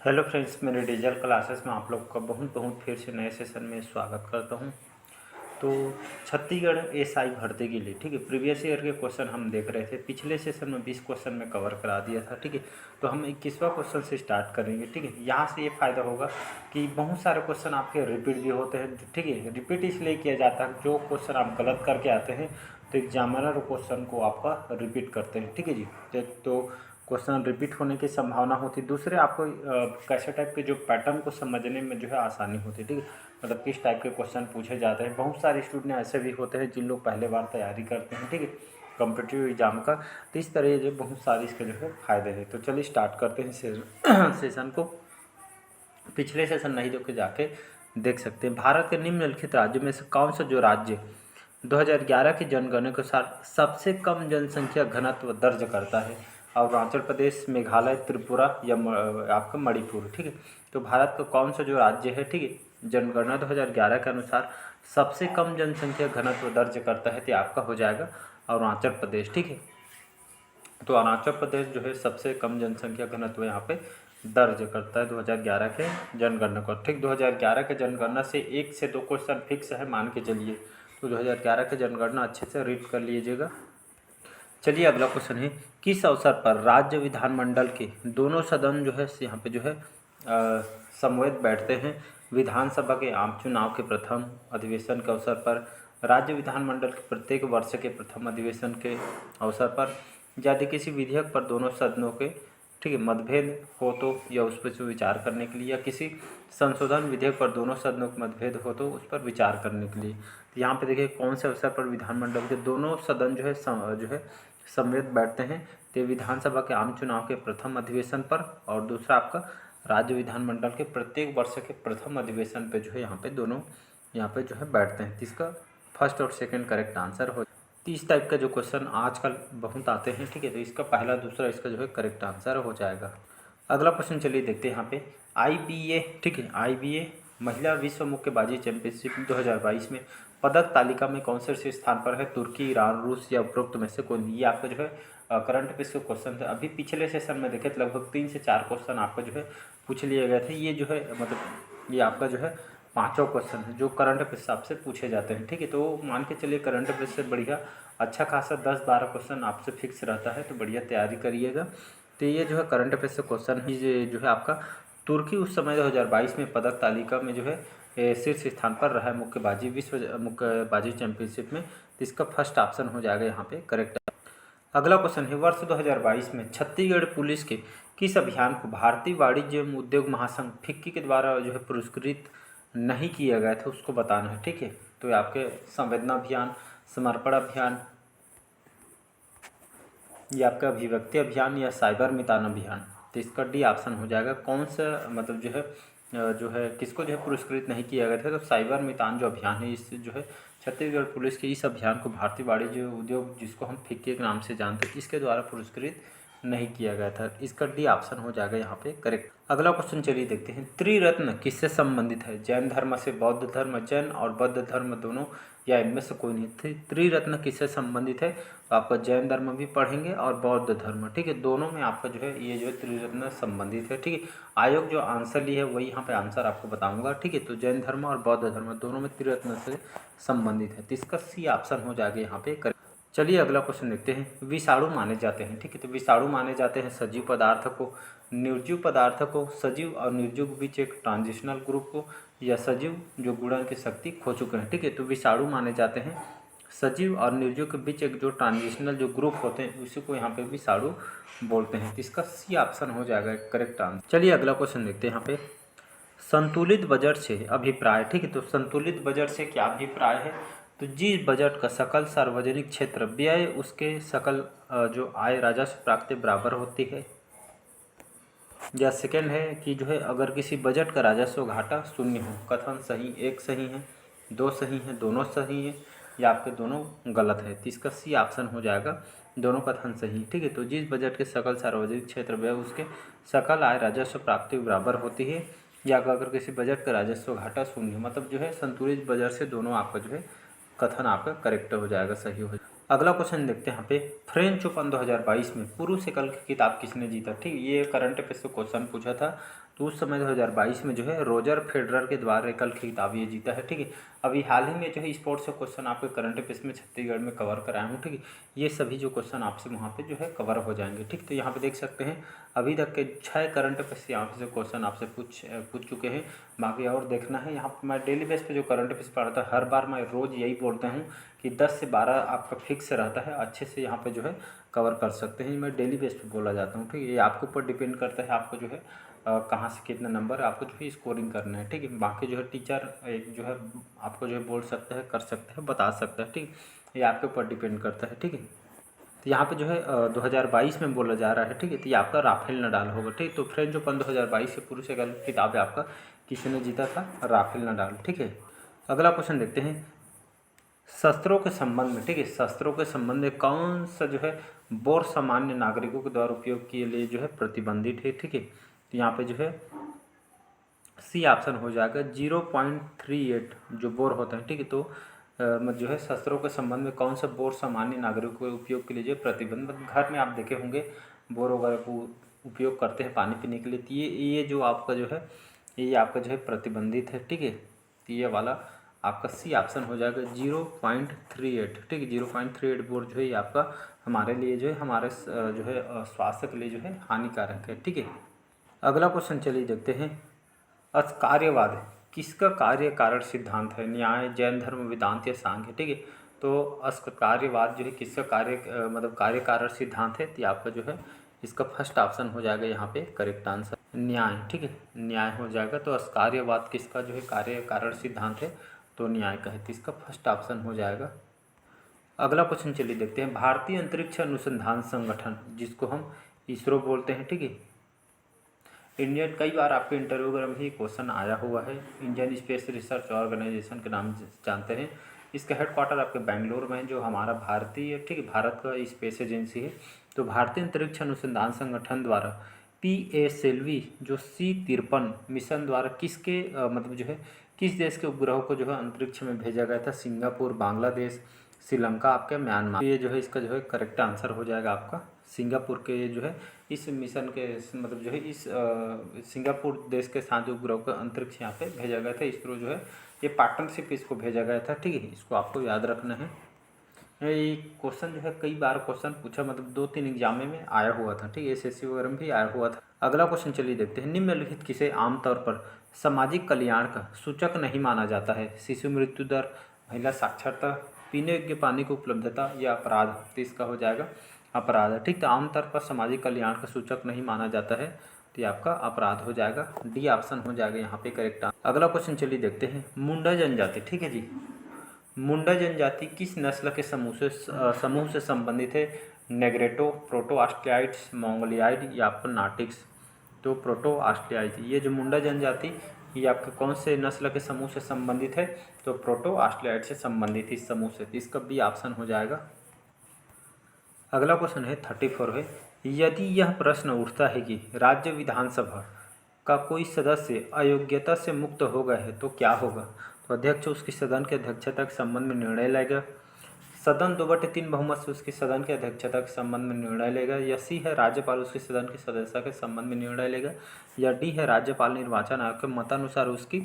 Hello friends, मेरे digital classes में आप लोग का बहुत बहुत फिर से नए सेशन में स्वागत करता हूं। तो छत्तीसगढ़ एसआई भर्ती के लिए, ठीक है, प्रीवियस ईयर के क्वेश्चन हम देख रहे थे। पिछले सेशन में 20 क्वेश्चन में कवर करा दिया था, ठीक है। तो हम 21वां क्वेश्चन से स्टार्ट करेंगे, ठीक है। यहाँ से ये फ़ायदा होगा कि बहुत सारे क्वेश्चन आपके रिपीट भी होते हैं, ठीक है। रिपीट इसलिए किया जाता है, जो क्वेश्चन आप गलत करके आते हैं तो एग्जामिनर क्वेश्चन को आपका रिपीट करते हैं, ठीक है जी। तो क्वेश्चन रिपीट होने की संभावना होती है। दूसरे आपको कैसे टाइप के जो पैटर्न को समझने में जो है आसानी होती है, ठीक है। मतलब किस टाइप के क्वेश्चन पूछे जाते हैं। बहुत सारे स्टूडेंट ऐसे भी होते हैं जिन लोग पहले बार तैयारी करते हैं, ठीक है, कॉम्पिटिटिव एग्जाम का। तो इस तरह जो बहुत सारे इसके जो है फ़ायदे हैं। तो चलिए स्टार्ट करते हैं सेशन को। पिछले सेशन नहीं देख के जाके देख सकते हैं। भारत के निम्नलिखित राज्यों में से कौन सा जो राज्य 2011 की जनगणना के अनुसार सबसे कम जनसंख्या घनत्व दर्ज करता है? अरुणाचल प्रदेश, मेघालय, त्रिपुरा या आपका मणिपुर, ठीक है। तो भारत का कौन सा जो राज्य है, ठीक है, जनगणना 2011 के अनुसार सबसे कम जनसंख्या घनत्व दर्ज करता है, तो आपका हो जाएगा अरुणाचल प्रदेश, ठीक है। तो अरुणाचल प्रदेश जो है सबसे कम जनसंख्या घनत्व यहाँ पे दर्ज करता है 2011 के जनगणना को, ठीक। 2011 के जनगणना से 1 से 2 क्वेश्चन फिक्स है, मान के चलिए। तो 2011 के जनगणना अच्छे से रीड कर लीजिएगा। चलिए अगला क्वेश्चन है, किस अवसर पर राज्य विधानमंडल के दोनों सदन जो है यहाँ पे जो है समवेत बैठते हैं? विधानसभा के आम चुनाव के प्रथम अधिवेशन के अवसर पर, राज्य विधानमंडल के प्रत्येक वर्ष के प्रथम अधिवेशन के अवसर पर, यदि किसी विधेयक पर दोनों सदनों के, ठीक है, मतभेद हो तो, या उस पर विचार करने के लिए, या किसी संशोधन विधेयक पर दोनों सदनों के मतभेद हो तो उस पर विचार करने के लिए। तो यहाँ पे देखिए कौन से अवसर पर विधानमंडल के दोनों सदन जो है समवेत बैठते हैं? तो विधानसभा के आम चुनाव के प्रथम अधिवेशन पर, और दूसरा आपका राज्य विधानमंडल के प्रत्येक वर्ष के प्रथम अधिवेशन पे जो है यहाँ पे दोनों यहाँ पे जो है बैठते हैं। तो इसका फर्स्ट और सेकंड करेक्ट आंसर हो। तो इस टाइप का जो क्वेश्चन आजकल बहुत आते हैं, ठीक है। तो इसका पहला दूसरा इसका जो है करेक्ट आंसर हो जाएगा। अगला क्वेश्चन चलिए देखते हैं यहाँ पे। IBA, ठीक है, IBA महिला विश्व मुक्केबाजी चैंपियनशिप 2022 में पदक तालिका में कौन से स्थान पर है? तुर्की, ईरान, रूस या उपरोक्त में से कोई नहीं। ये आपका जो है करंट अफेयर्स के क्वेश्चन है। अभी पिछले सेशन में देखे तो लगभग 3 से 4 क्वेश्चन आपका जो है पूछ लिए गए थे। ये जो है मतलब ये आपका जो है पाँचों क्वेश्चन है जो करंट अफेयर्स आपसे पूछे जाते हैं, ठीक है। तो मान के चलिए करंट अफेयर्स से बढ़िया अच्छा खासा 10-12 क्वेश्चन आपसे फिक्स रहता है, तो बढ़िया तैयारी करिएगा। तो ये जो है करंट अफेयर्स से क्वेश्चन ही जो है आपका तुर्की उस समय 2022 में पदक तालिका में जो है शीर्ष स्थान पर रहा है मुक्केबाजी विश्व मुक्केबाजी चैंपियनशिप में। तो इसका फर्स्ट ऑप्शन हो जाएगा यहाँ पे करेक्ट। अगला क्वेश्चन है, वर्ष 2022 में छत्तीसगढ़ पुलिस के किस अभियान को भारतीय वाणिज्य एवं उद्योग महासंघ फिक्की के द्वारा जो है पुरस्कृत नहीं किया गया था, उसको बताना है, ठीक है। तो ये आपके संवेदना अभियान, समर्पण अभियान, ये आपका अभिव्यक्ति अभियान या साइबर मितान अभियान। तो इसका डी ऑप्शन हो जाएगा। कौन सा मतलब जो है किसको जो है पुरस्कृत नहीं किया गया था? तो साइबर मितान जो अभियान है, इस जो है छत्तीसगढ़ पुलिस के इस अभियान को भारतीय वाणिज्य उद्योग, जिसको हम फिक्की के नाम से जानते हैं, इसके द्वारा पुरस्कृत नहीं किया गया था। इसका डी ऑप्शन हो जाएगा यहाँ पे करेक्ट। अगला क्वेश्चन चलिए देखते हैं, त्रिरत्न किससे संबंधित है? जैन धर्म से बौद्ध धर्म, जैन और बौद्ध धर्म दोनों, या इनमें से कोई नहीं। त्रिरत्न किससे संबंधित है? तो आपका जैन धर्म भी पढ़ेंगे और बौद्ध धर्म, ठीक है। दोनों में आपका जो है ये जो है त्रिरत्न संबंधित है, ठीक है। आयोग जो आंसर ली है वही यहाँ पे आंसर आपको बताऊंगा, ठीक है। तो जैन धर्म और बौद्ध धर्म दोनों में त्रिरत्न से संबंधित है। तो इसका सी ऑप्शन हो जाएगा यहाँ पे करेक्ट। चलिए अगला क्वेश्चन देखते हैं। विषाणु माने जाते हैं, ठीक है। तो विषाणु माने जाते हैं सजीव पदार्थ को, निर्जीव पदार्थ को, सजीव और निर्जीव के बीच एक ट्रांजिशनल ग्रुप को, या सजीव जो गुणन की शक्ति खो चुके हैं, ठीक है। तो विषाणु माने जाते हैं सजीव और निर्जीव के बीच एक जो ट्रांजिशनल जो ग्रुप होते हैं उसी को यहाँ पे विषाणु बोलते हैं। तो इसका सी ऑप्शन हो जाएगा करेक्ट आंसर। चलिए अगला क्वेश्चन देखते हैं यहाँ पे। संतुलित बजट से अभिप्राय, ठीक है। तो संतुलित बजट से क्या अभिप्राय है? तो जिस बजट का सकल सार्वजनिक क्षेत्र व्यय उसके सकल जो आय राजस्व प्राप्ति बराबर होती है। या सेकेंड है कि जो है अगर किसी बजट का राजस्व घाटा शून्य हो। कथन सही, एक सही है, दो सही है, दोनों सही है, या आपके दोनों गलत है। तो इसका सी ऑप्शन हो जाएगा दोनों कथन सही, ठीक है। तो जिस बजट के सकल सार्वजनिक क्षेत्र व्यय उसके सकल आय राजस्व प्राप्ति बराबर होती है, या अगर किसी बजट का राजस्व घाटा शून्य, मतलब जो है संतुलित बजट से दोनों आपका जो है कथन आपका करेक्ट हो जाएगा, सही हो जाएगा। अगला क्वेश्चन देखते हैं यहाँ पे। फ्रेंच ओपन 2022 में पुरुष एकल की किताब किसने जीता? ठीक, ये करंट अफेयर्स से क्वेश्चन पूछा था तो उस समय 2022 में जो है रोजर फेडरर के द्वारा एकल खिताब ये जीता है, ठीक है। अभी हाल ही में जो है स्पोर्ट्स से क्वेश्चन आपके करंट अफेयर्स में छत्तीसगढ़ में कवर कराया हूँ, ठीक है। ये सभी जो क्वेश्चन आपसे वहाँ पे जो है कवर हो जाएंगे, ठीक। तो यहाँ पे देख सकते हैं अभी तक के 6 करंट अफेयर्स यहाँ से क्वेश्चन आपसे पूछ चुके हैं। बाकी और देखना है, यहाँ पर मैं डेली बेस पे जो करंट अफेयर्स पढ़ाता हर बार मैं रोज़ यही बोलता हूँ कि 10 से 12 आपका फिक्स रहता है, अच्छे से यहाँ पे जो है कवर कर सकते हैं। मैं डेली बेस पे बोला जाता हूँ, ठीक है। ये आपके ऊपर डिपेंड करता है, आपको जो है कहाँ से कितना नंबर आपको जो है स्कोरिंग करना है, ठीक है। बाकी जो है टीचर जो है आपको जो है बोल सकता है, कर सकता है, बता सकता है, ठीक। ये आपके ऊपर डिपेंड करता है, ठीक है। तो यहाँ पे जो है 2022 में बोला जा रहा है, ठीक है। तो ये आपका राफेल नडाल होगा, ठीक। तो फ्रेंच ओपन 2022 के पुरुष एकल खिताब है आपका किसने जीता था? राफेल नडाल, ठीक है। अगला क्वेश्चन देखते हैं शस्त्रों के संबंध में, ठीक है। शस्त्रों के संबंध में कौन सा जो है बोर सामान्य नागरिकों के द्वारा उपयोग के लिए जो है प्रतिबंधित है, ठीक है। तो यहाँ पे जो है सी ऑप्शन हो जाएगा 0.38 जो बोर होता है, ठीक है। तो जो है शस्त्रों के संबंध में कौन सा बोर सामान्य नागरिकों के उपयोग के लिए जो प्रतिबंध, घर में आप देखे होंगे बोर वगैरह को उपयोग करते हैं पानी पीने के लिए। तो ये जो आपका जो है ये आपका जो है प्रतिबंधित है, ठीक है। तो ये वाला आपका सी ऑप्शन हो जाएगा 0.38, ठीक है। 0.38 बोर जो है ये आपका हमारे लिए जो है हमारे जो है स्वास्थ्य के लिए जो है हानिकारक है, ठीक है। अगला क्वेश्चन चलिए देखते हैं अस्कार्यवाद किसका कार्य कारण सिद्धांत है? न्याय, जैन धर्म, वेदांत या सांख्य, ठीक है। तो अस्कार्यवाद जो है किसका कार्य मतलब कार्य कारण सिद्धांत है? तो आपका जो है इसका फर्स्ट ऑप्शन हो जाएगा यहाँ पे करेक्ट आंसर न्याय, ठीक है। न्याय हो जाएगा। तो अस्कार्यवाद किसका जो है कार्य कारण सिद्धांत है? तो न्याय का है। तो इसका फर्स्ट ऑप्शन हो जाएगा। अगला क्वेश्चन चलिए देखते हैं भारतीय अंतरिक्ष अनुसंधान संगठन जिसको हम इसरो बोलते हैं, ठीक है। इंडियन कई बार आपके इंटरव्यू वगैरह में भी क्वेश्चन आया हुआ है। इंडियन स्पेस रिसर्च ऑर्गेनाइजेशन के नाम जानते हैं। इसका हेडक्वार्टर आपके बेंगलोर में है, जो हमारा भारतीय, ठीक है, भारत का स्पेस एजेंसी है। तो भारतीय अंतरिक्ष अनुसंधान संगठन द्वारा PA-SELVI जो C-53 मिशन द्वारा किसके मतलब जो है किस देश के उपग्रह को जो है अंतरिक्ष में भेजा गया था? सिंगापुर, बांग्लादेश, श्रीलंका, आपके म्यांमार। ये जो है इसका जो है करेक्ट आंसर हो जाएगा आपका सिंगापुर के जो है इस मिशन के मतलब जो है इस सिंगापुर देश के साथ जो उपग्रह का अंतरिक्ष यहाँ पे भेजा गया था इसरो जो है ये पार्टनरशिप इसको भेजा गया था, ठीक है। इसको आपको याद रखना है। ये क्वेश्चन जो है कई बार क्वेश्चन पूछा मतलब 2-3 एग्जाम में आया हुआ था, ठीक है। SSC वगैरह में भी आया हुआ था। अगला क्वेश्चन चलिए देखते हैं निम्नलिखित किसे आमतौर पर सामाजिक कल्याण का सूचक नहीं माना जाता है? शिशु मृत्यु दर, महिला साक्षरता, पीने योग्य पानी की उपलब्धता या अपराध? तो इसका हो जाएगा अपराध, ठीक। तो आमतौर पर सामाजिक कल्याण का सूचक नहीं माना जाता है, तो ये आपका अपराध हो जाएगा। डी ऑप्शन हो जाएगा यहाँ पे करेक्ट। अगला क्वेश्चन चलिए देखते हैं मुंडा जनजाति, ठीक है जी। मुंडा जनजाति किस नस्ल के समूह से संबंधित है? नेग्रेटो, प्रोटो ऑस्ट्रियाइड्स, मंगोलियाइड या आपका नाटिक्स? तो प्रोटो ऑस्ट्रियाइड। ये जो मुंडा जनजाति ये आपके कौन से नस्ल के समूह से संबंधित है? तो प्रोटो ऑस्ट्रियाइड से संबंधित इस समूह से। इसका बी ऑप्शन हो जाएगा। अगला क्वेश्चन है 34 है यदि यह प्रश्न उठता है कि राज्य विधानसभा का कोई सदस्य अयोग्यता से मुक्त हो गया है तो क्या होगा? तो अध्यक्ष उसकी सदन की अध्यक्षता के संबंध में निर्णय लेगा, सदन 2/3 बहुमत से उसकी सदन की अध्यक्षता के संबंध में निर्णय लेगा, या सी है राज्यपाल उसकी सदन की सदस्यता के संबंध में निर्णय लेगा, या डी है राज्यपाल निर्वाचन आयोग के मतानुसार उसकी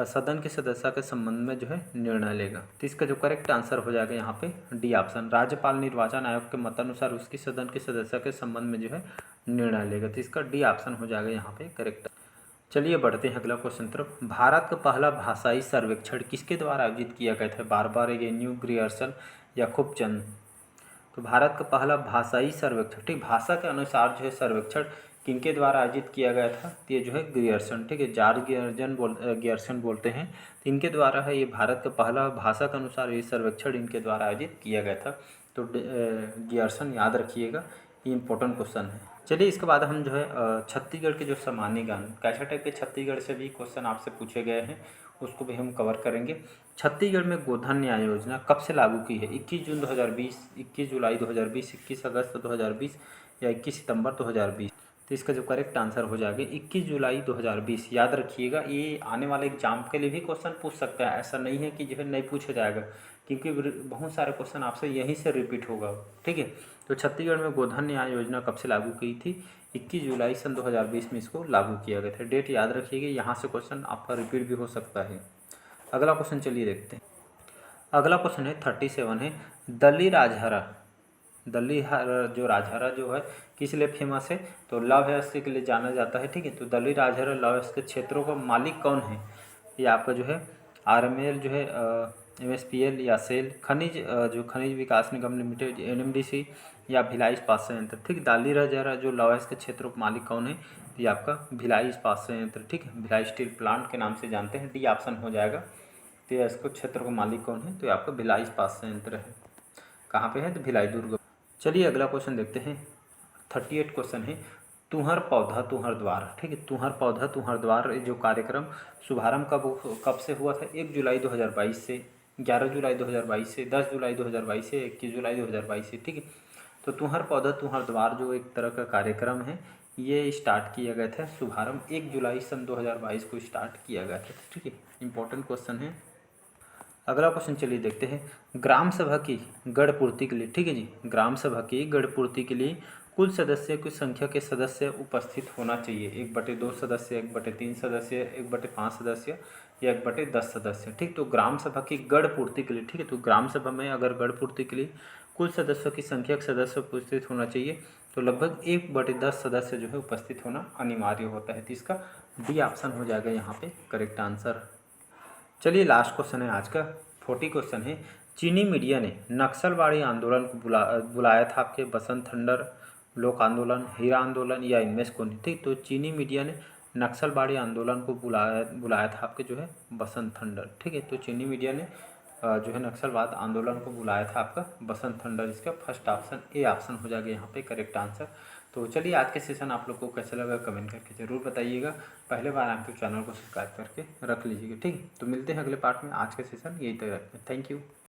सदन की सदस्यता के संबंध में जो है निर्णय लेगा। तो इसका जो करेक्ट आंसर हो जाएगा यहाँ पे डी ऑप्शन, राज्यपाल निर्वाचन आयोग के मतानुसार उसकी सदन की सदस्यता के संबंध में जो है निर्णय लेगा। तो इसका डी ऑप्शन हो जाएगा यहाँ पे करेक्ट। चलिए बढ़ते हैं अगला क्वेश्चन तरफ। भारत का पहला भाषाई सर्वेक्षण किसके द्वारा आयोजित किया गया था? बारबार एगेन्यू, ग्रियर्सन, याकूब चंद? तो भारत का पहला भाषाई सर्वेक्षण, ठीक, भाषा के अनुसार जो है सर्वेक्षण किनके द्वारा आयोजित किया गया था? तो ये जो है ग्रियर्सन, ठीक है, जॉर्ज ग्रियर्सन बोलते हैं। तो इनके द्वारा है ये भारत का पहला भाषा के अनुसार ये सर्वेक्षण इनके द्वारा आयोजित किया गया था। तो ग्रियर्सन याद रखिएगा, ये इंपॉर्टेंट क्वेश्चन है। चलिए इसके बाद हम जो है छत्तीसगढ़ के जो सामान्य ज्ञान कैसा टाइप के छत्तीसगढ़ से भी क्वेश्चन आपसे पूछे गए हैं उसको भी हम कवर करेंगे। छत्तीसगढ़ में गोधन न्याय योजना कब से लागू की है? 21 जून 2020, 21 जुलाई 2020, 21 अगस्त 2020 या 21 सितंबर 2020? तो इसका जो करेक्ट आंसर हो जाएगा 21 जुलाई 2020। याद रखिएगा, ये आने वाले एग्जाम के लिए भी क्वेश्चन पूछ सकता है, ऐसा नहीं है कि जो है नहीं पूछा जाएगा, क्योंकि बहुत सारे क्वेश्चन आपसे यहीं से रिपीट होगा, ठीक है। तो छत्तीसगढ़ में गोधन न्याय योजना कब से लागू की थी? 21 जुलाई सन 2020 में इसको लागू किया गया था। डेट याद रखिएगा, यहाँ से क्वेश्चन आपका रिपीट भी हो सकता है। अगला क्वेश्चन चलिए देखते हैं। अगला क्वेश्चन है 37 है, दली राजहरा। जो राजहरा जो है किस लिए फेमस है, तो लौह अयस्क के लिए जाना जाता है। ठीक है, तो दली राजहरा लौह अयस्क के क्षेत्रों का मालिक कौन है, ये आपका जो है RML जो है MSPL या सेल जो खनिज विकास निगम लिमिटेड NMDC या भिलाई इस्पात संयंत्र। ठीक, दली राजहरा जो लौह अयस्क के क्षेत्रों का मालिक कौन है, तो ये आपका भिलाई इस्पात संयंत्र। ठीक है, भिलाई स्टील प्लांट के नाम से जानते हैं, डी ऑप्शन हो जाएगा। तो ये इसको क्षेत्र का मालिक कौन है, तो ये आपका भिलाई इस्पात संयंत्र है। कहाँ पे है, तो भिलाई दुर्ग। चलिए अगला क्वेश्चन देखते हैं। 38 क्वेश्चन है, तुहर पौधा तुहर द्वार। ठीक है, तुहर पौधा तुहर द्वार जो कार्यक्रम शुभारंभ कब से हुआ था, 1 जुलाई 2022 से, 11 जुलाई 2022 से, 10 जुलाई 2022 से, 21 जुलाई 2022 से। ठीक है, तो तुहर पौधा तुहर द्वार जो एक तरह का कार्यक्रम है, ये स्टार्ट किया गया था, शुभारंभ 1 जुलाई सन 2022 को स्टार्ट किया गया था। ठीक है, इंपॉर्टेंट क्वेश्चन है। अगला क्वेश्चन चलिए देखते हैं। ग्राम सभा की गढ़ पूर्ति के लिए, ठीक है जी, ग्राम सभा की गढ़ पूर्ति के लिए कुल सदस्य की संख्या के सदस्य उपस्थित होना चाहिए। 1/2 सदस्य, 1/3 सदस्य, 1/5 सदस्य या 1/10 सदस्य। ठीक, तो ग्राम सभा की गढ़ पूर्ति के लिए, ठीक है, तो ग्राम सभा में अगर गढ़ पूर्ति के लिए कुल सदस्यों की संख्या के सदस्य उपस्थित होना चाहिए, तो लगभग 1/10 सदस्य जो है उपस्थित होना अनिवार्य होता है। तो इसका डी ऑप्शन हो जाएगा यहाँ पे करेक्ट आंसर। चलिए लास्ट क्वेश्चन है आज का, 40 क्वेश्चन है। चीनी मीडिया ने नक्सलवाड़ी आंदोलन को बुलाया था आपके बसंत थंडर, लोक आंदोलन, हीरा आंदोलन या इनमें से कौन। ठीक, तो चीनी मीडिया ने नक्सलवाड़ी आंदोलन को बुलाया था आपके जो है बसंत थंडर। ठीक है, तो चीनी मीडिया ने जो है नक्सलवाद आंदोलन को बुलाया था आपका बसंत थंडर। इसका फर्स्ट ऑप्शन ए ऑप्शन हो जाएगा यहाँ पे करेक्ट आंसर। तो चलिए आज के सेशन आप लोग को कैसा लगा कमेंट करके ज़रूर बताइएगा। पहले बार आपके चैनल को सब्सक्राइब करके रख लीजिएगा। ठीक है, तो मिलते हैं अगले पार्ट में। आज का सेशन यही तक रखते हैं। Thank you.